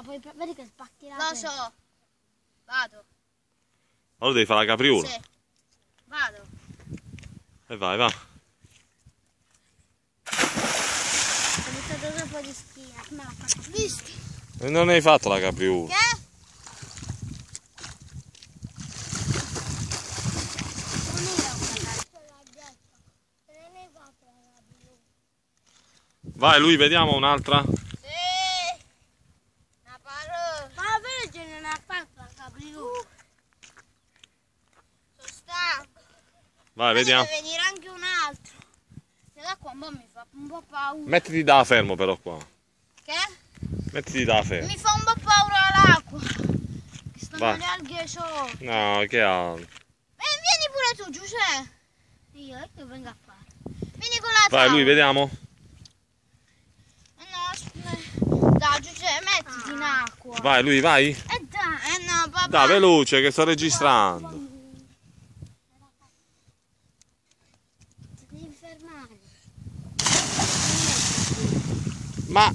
poi vedi che spacchi la Lo so. Vado. Allora devi fare la capriola. Sì. Vado. E vai, va. Ho buttato troppo di schiena. Me l'ha fatto. Visto? E non hai fatto la capriola. Che? Non era una ghiaccia. Non hai fatto la blu. Vai, lui, vediamo un'altra. Sì. Una parola. Ma la Vergine non ha fatto la capriola. Sono stanco. Vai, vediamo. Deve venire anche un altro. Se da qua un po' mi fa un po' paura. Mettiti da fermo però qua. Che? Mettiti da fermo. Mi fa un po' paura l'acqua. Che stanno Vai. le alghe sotto. No, che ha... Vieni pure tu, Giuseppe. Io che vengo a fare? Vieni con la Vai, tavola. lui, vediamo. No, aspetta. Dai, Giuseppe, mettiti in acqua. Vai, lui, vai. Dai. No, papà. Dai, veloce, che sto registrando. Ti devi fermare. Ma